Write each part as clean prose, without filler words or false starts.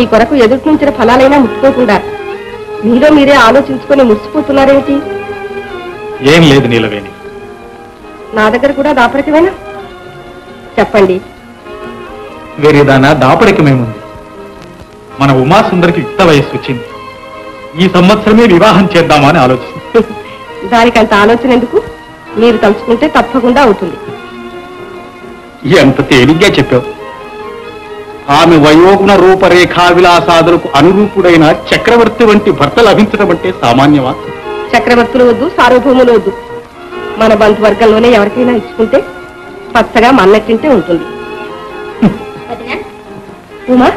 మీ కొరకు ఎదుటి నుంచిన ఫలాలైనా ముట్టుకోకుండా మీలో మీరే ఆలోచించుకొని మురిసిపోతున్నారేమిటి? ఏం లేదు నీలవేణి. నా దగ్గర కూడా దాపరికమేనా? చెప్పండి. వేరేదానా దాపరికమేముంది? మన ఉమాసుందరికి యుక్త వయస్సు వచ్చింది. ఈ సంవత్సరమే వివాహం చేద్దామని ఆలోచిస్తుంది. దానికంత ఆలోచన ఎందుకు? మీరు తలుచుకుంటే తప్పకుండా అవుతుంది. ఎంత తేలిగ్గా చెప్పావు. ఆమె వయోగుణ రూపరేఖా విలాసాదులకు అనురూపుడైన చక్రవర్తి వంటి భర్త లభించడం అంటే సామాన్యమా? చక్రవర్తులు వద్దు, సార్వభౌములు వద్దు. మన బంధువర్గంలోనే ఎవరికైనా ఇచ్చుకుంటే పచ్చగా మన్నట్టింటే ఉంటుంది. ఉమా,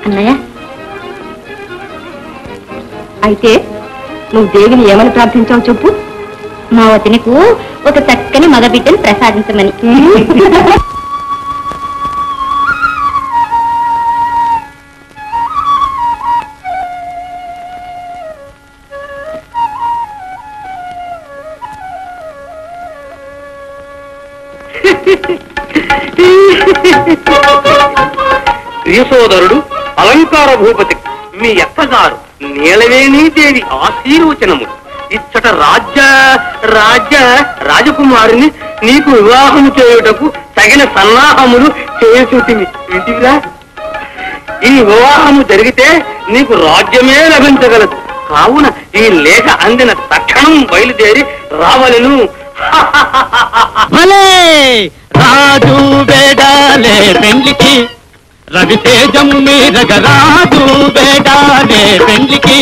అన్నయ్య, అయితే నువ్వు దేవిని ఏమని ప్రార్థించావు చెప్పు. మా వదినకు ఒక చక్కని మగబిడ్డను ప్రసాదించమని. ప్రియసోదరుడు అలంకార భూపతి మీ అత్తగారు నీలవేణీ దేవి ఆశీర్వచనములు ఇచ్చట రాజకుమారిని నీకు వివాహము చేయుటకు తగిన సన్నాహములు చేసుటివి. వింటివిరా? ఈ వివాహము జరిగితే నీకు రాజ్యమే లభించగలదు. కావున ఈ లేఖ అందిన తక్షణం బయలుదేరి రావలను. రాజు బేడాలే పెండ్లికి రవితేజం మీరగ రాజు బేడాలే పెండ్లికి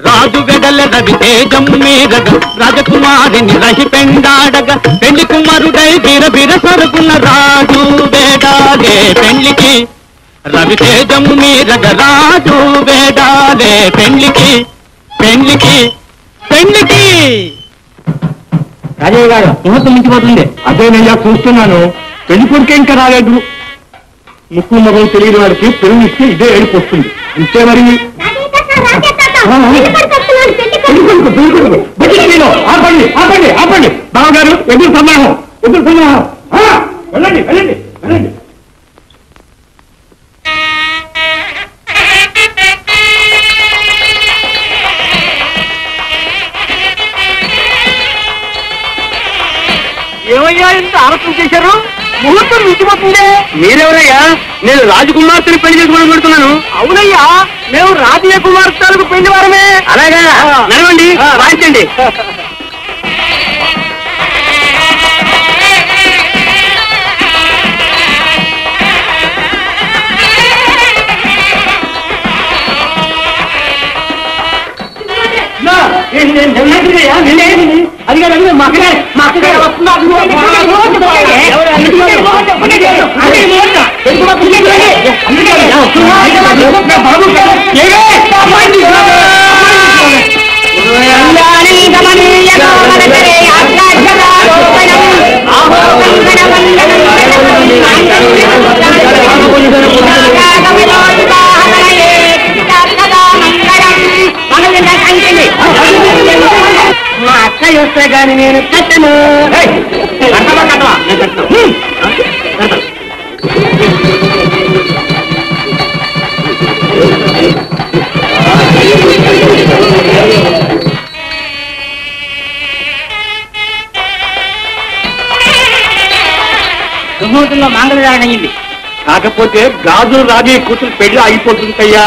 రాజు వెడల రవితేజం మీరగ రాజకుమారిని రహి పెండాడగ పెళ్లి కుమారుడై బిరబిర సరుకున్న రాజు బేడాలే పెండ్లికి రవితేజం మీరగ రాజు బేడాలే పెండ్లికి పెండ్లికి పెండ్లికి. రాజయ్య గారు, ముహూర్తం మించిపోతుంది. అదే నేను చూస్తున్నాను. పెళ్లి కొడుకే ఇంకా రాలేదు. ముక్కు మగం తెలియని వాడికి పెళ్లి ఇస్తే ఇదే ఏడుపు వస్తుంది. అంతే మరి. ఆపండి ఆపండి ఆపండి. బావగారు, ఎదురు సన్నాహం, ఎదురు సన్నాహం. వెళ్ళండి వెళ్ళండి వెళ్ళండి. ఏమయ్యా ఇంత ఆలోచన చేశారు? ముహూర్తం మించిపోతుందే. మీరెవరయ్యా? నేను రాజకుమార్తెని పెళ్లి చేసుకోవడం పెడుతున్నాను. అవునయ్యా, మేము రాజీయ కుమార్తెలకు పెళ్లి వారమే. అలాగా, నడవండి, వాయించండి. అది కాదు, మా అక్కడే వస్తున్నారు. మా అక్క చూస్తే గాని నేను కట్టను. ముహూర్తంలో మంగళదారణ అయింది. కాకపోతే గాజులు రాజీ కూతురు పెళ్లి ఆగిపోతుందయ్యా.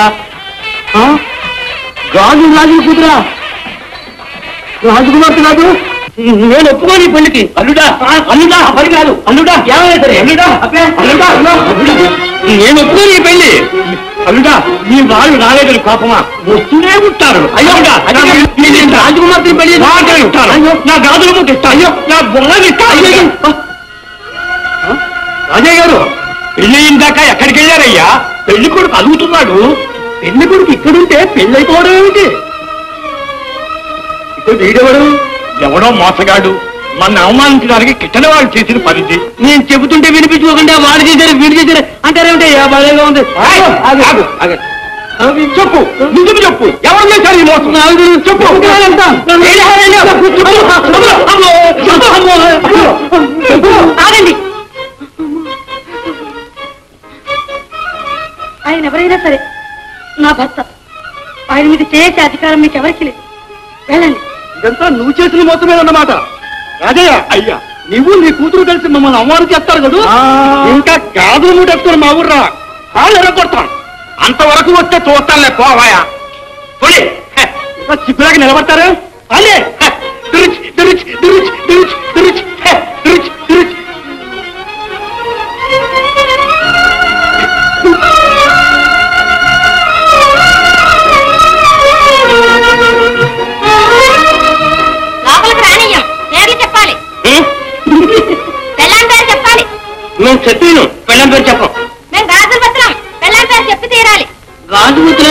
గాజు రాజు కూతురా? రాజకుమార్తె కాదు. నేను ఒప్పుకోని పెళ్లికి. అల్లుడా అల్లుడా పని కాదు. అల్లుడా ఏమైనా సరే. అల్లుడా అల్లుడా నేను ఒప్పుకోని పెళ్లి. అల్లుడా, మీ వాళ్ళు రాలేదని కోపమా? వస్తూనే ఉంటారు. అయ్యో నేను రాజకుమార్తెని పెళ్లి ఉంటారు. నా గాజులు ముట్టిస్తా. అయ్యో, నా బొమ్మలు ఇస్తా. రాజయ్య గారు, పెళ్లి అయిందాక ఎక్కడికి వెళ్ళారయ్యా? పెళ్లి కొడుకు అడుగుతున్నాడు. పెళ్లి కొడుకు ఇక్కడుంటే పెళ్లి అయిపోవడం ఏమిటి? ఇక్కడ వీడెవడు? ఎవడో మోసగాడు. మన అవమానించడానికి కిట్టన వాళ్ళు చేసిన పనిది. నేను చెబుతుంటే వినిపించుకోకుండా వాడు చేశారు వీడు చేశారు అంటారేమిటి? బాగా ఉంది. చెప్పు, నిజం చెప్పు. ఎవరు చేశారు ఈ మోసం? చెప్పు. ఆగండి. ఆయన ఎవరైనా సరే నా భర్త. ఆయన మీద చేసే అధికారం మీకు ఎవరికి లేదు. వెళ్ళండి. ఇదంతా నువ్వు చేసిన మోసమేనన్నమాట. రాజయ్య అయ్యా, నువ్వు నీ కూతురు కలిసి మమ్మల్ని అమ్మవారు చేస్తారు కదా. ఇంకా గాజులు మూటెత్తుకుని మా ఊర్రా వాళ్ళు ఎరగొడతాం. అంతవరకు వస్తే చూస్తానులే పోవాయా. చిప్పులాగా నిలబడతారు. అలే దురుచి దురుచి దురుచి దురుచి దురుచి దురుచి దురుచి. లోపలికి రానియ్యం. పేర్లు చెప్పాలి. పెళ్ళాం పేరు చెప్పాలి. మేము చెప్పాను పెళ్ళం పేరు చెప్పం. మేము గాజులు పత్రం. పెళ్ళాం పేరు చెప్పి తీరాలి. గాజు ముద్ర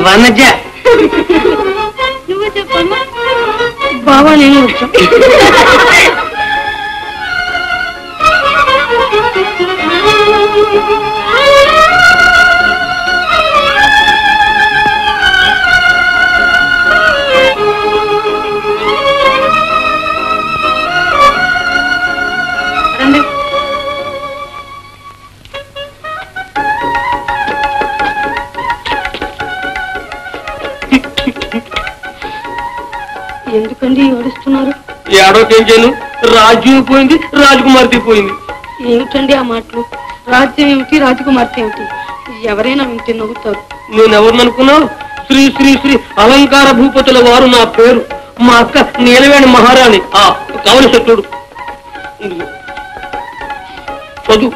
వనజ. నువ్వు చెప్పమ్మా. బాబా నేను వచ్చా. ఎందుకండి ఏడుస్తున్నారు? ఏడోకేం చేయను. రాజ్యం పోయింది, రాజకుమార్తె పోయింది. ఏమిటండి ఆ మాటలు? రాజ్యం ఏమిటి, రాజకుమార్తె ఏమిటి? ఎవరైనా వింటే నవ్వుతారు. నేనెవరిని అనుకున్నావు? శ్రీ శ్రీ శ్రీ అలంకార భూపతుల వారు నా పేరు. మా అక్క నీలవేణి మహారాణి. కవల శత్రుడు చదువు.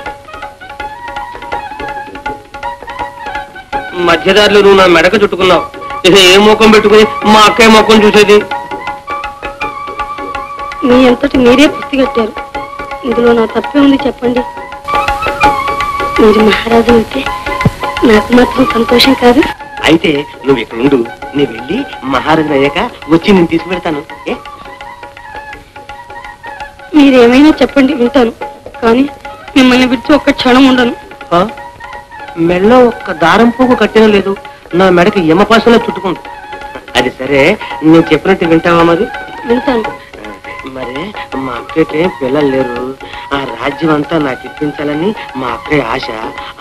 మధ్యదారిలో నువ్వు నా మెడక చుట్టుకున్నావు. ఇక ఏ ముఖం పెట్టుకుని మా అక్క ముఖం చూసేది? మీ అంతటి మీరే పుస్తి కట్టారు. ఇందులో నా తప్పే ఉంది చెప్పండి. మీరు మహారాజు అంటే నాకు మాత్రం సంతోషం కాదు. అయితే నువ్వు ఇక్కడ ఉండు. నేను వెళ్ళి మహారాజు అయ్యాక వచ్చి నేను తీసుకువెళ్తాను. మీరేమైనా చెప్పండి, వింటాను. కానీ మిమ్మల్ని విడిచి ఒక్క క్షణం ఉండను. మెడలో ఒక్క దారం పోగు కట్టిన లేదు. నా మెడకి యమపాసంలో చుట్టుకుంది. అది సరే, నేను చెప్పినట్టు వింటావా? మరి వింటాను. మరి మా అక్కకి పిల్లలు లేరు. ఆ రాజ్యం అంతా నాకు ఇప్పించాలని మా అక్కయ్య ఆశ.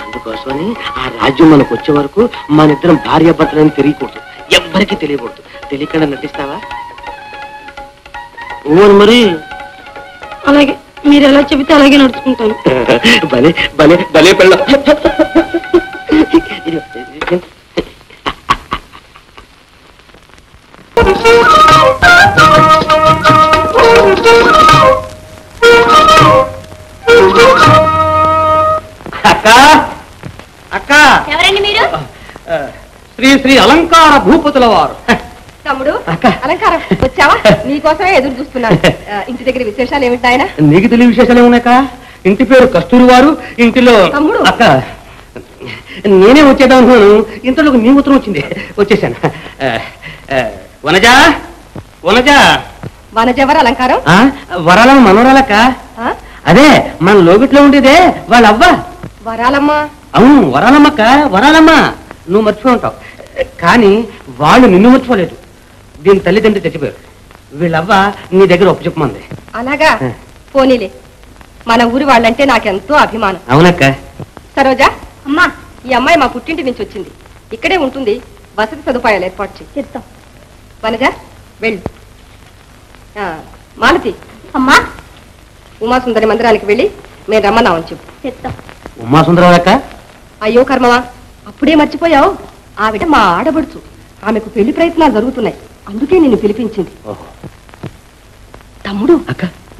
అందుకోసమని ఆ రాజ్యం మనకు వచ్చే వరకు మన ఇద్దరం భార్యాభర్తలని తెలియకూడదు. ఎవ్వరికి తెలియకూడదు. తెలియకుండా నటిస్తావా? ఓను మరి. అలాగే, మీరు ఎలా చెబితే అలాగే నడుచుకుంటాను. భలే భలే భలే పిల్ల. అక్క అక్క. ఎవరండి మీరు? శ్రీ శ్రీ అలంకార భూపతుల వారు. తమ్ముడు, అలంకారం వచ్చావా? నీకోసమే ఎదురు చూస్తున్నాను. ఇంటి దగ్గర విశేషాలు ఏమిటి ఆయన? నీకు తెలియ విశేషాలు ఏమున్నాక? ఇంటి పేరు కస్తూరి వారు. ఇంటిలో తమ్ముడు. అక్క నేనే వచ్చేద్దాం అనుకున్నాను. ఇంతలోకి నీ ఉత్తరం వచ్చింది. వచ్చేసాను. వనజ వనజ. వనజెవరు అలంకారం? వరాలమ్మ మనోరాలక్క. అదే మన లోగిట్లో ఉండేదే వాళ్ళ అవ్వ. వరాలమ్మా? అవును, వరాలమ్మక్క. వరాలమ్మ నువ్వు మర్చిపోయి ఉంటావు. కానీ వాళ్ళు నిన్ను మర్చిపోలేదు. దీని తల్లిదండ్రులు చచ్చిపోయారు. వీళ్ళవ్వ నీ దగ్గర ఒప్పు చెప్పమంది. అలాగా? పోనీలే. మన ఊరి వాళ్ళంటే నాకెంతో అభిమానం. అవునక్క. సరోజా అమ్మా, ఈ అమ్మాయి మా పుట్టింటి నుంచి వచ్చింది. ఇక్కడే ఉంటుంది. వసతి సదుపాయాలు ఏర్పాటు చేస్తాం. వనజ వెళ్ళు. మాలతి అమ్మా, ఉమాసుందరి మందిరానికి వెళ్ళి మేము రమ్మన్నామని చెప్పు. చెప్తాం. ఉమాసుందరక్క? అయ్యో కర్మవా, అప్పుడే మర్చిపోయావు. ఆవిడ మా ఆడబడుచు. ఆమెకు పెళ్లి ప్రయత్నాలు జరుగుతున్నాయి. అందుకే నిన్ను పిలిపించింది. తమ్ముడు,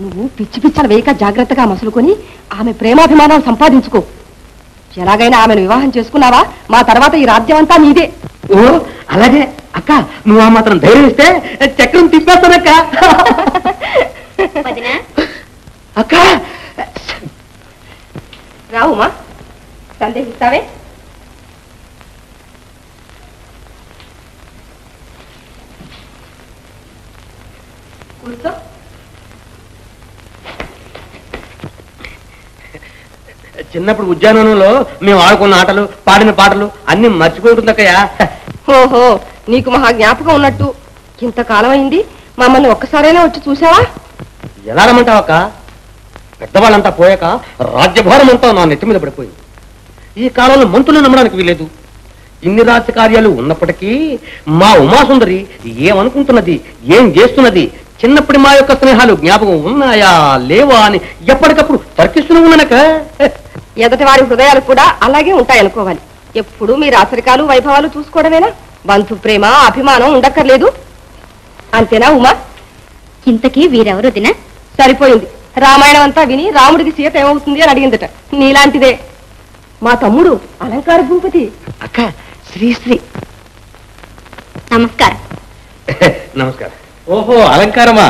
నువ్వు పిచ్చి పిచ్చలు వేయక జాగ్రత్తగా మసులుకొని ఆమె ప్రేమాభిమానాలు సంపాదించుకో. ఎలాగైనా ఆమెను వివాహం చేసుకున్నావా, మా తర్వాత ఈ రాజ్యం అంతా నీదే. ఓ అలాగే అక్క. నువ్వు ఆ మాత్రం ధైర్యం ఇస్తే చక్రం తిప్పేస్తానక్క. అక్క రావుమా, సందేహిస్తావే? కూర్చో. చిన్నప్పుడు ఉద్యానవనంలో మేము ఆడుకున్న ఆటలు, పాడిన పాటలు అన్ని మర్చిపోతుందక్కయ్యా. ఓహో, నీకు మహా జ్ఞాపకం ఉన్నట్టు. ఇంతకాలం అయింది, మమ్మల్ని ఒక్కసారైనా వచ్చి చూసావా? ఎలా రమ్మంటావక్క? పెద్దవాళ్ళంతా పోయాక రాజ్యభారం అంతా నా నెత్తి మీద పడిపోయింది. ఈ కాలంలో మంత్రులు నమ్మడానికి వీలేదు. ఇన్ని రాజ్య కార్యాలు ఉన్నప్పటికీ మా ఉమాసుందరి ఏమనుకుంటున్నది, ఏం చేస్తున్నది, చిన్నప్పటి మా యొక్క స్నేహాలు జ్ఞాపకం ఉన్నాయా లేవా అని ఎప్పటికప్పుడు తర్కిస్తూనే ఉన్నానక. ఎదటి వారి హృదయాలు కూడా అలాగే ఉంటాయనుకోవాలి. ఎప్పుడు మీ రాచరికాలు వైభవాలు చూసుకోవడమేనా? బంధు ప్రేమ అభిమానం ఉండక్కర్లేదు. అంతేనా ఉమా? ఇంతకీ వీరెవరు దిన? సరిపోయింది. రామాయణం అంతా విని రాముడికి సీత ఏమవుతుంది అని అడిగిందట. నీలాంటిదే. మా తమ్ముడు అలంకార భూపతి. అక్క శ్రీశ్రీ. నమస్కారం. నమస్కారం. ఓహో అలంకారమా,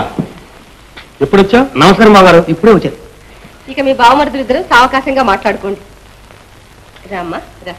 ఎప్పుడొచ్చా? నమస్కారం మావారు, ఇప్పుడే వచ్చారు. ఇక మీ బావమరుదులిద్దరూ సావకాశంగా మాట్లాడుకోండి. రామ్మా రా.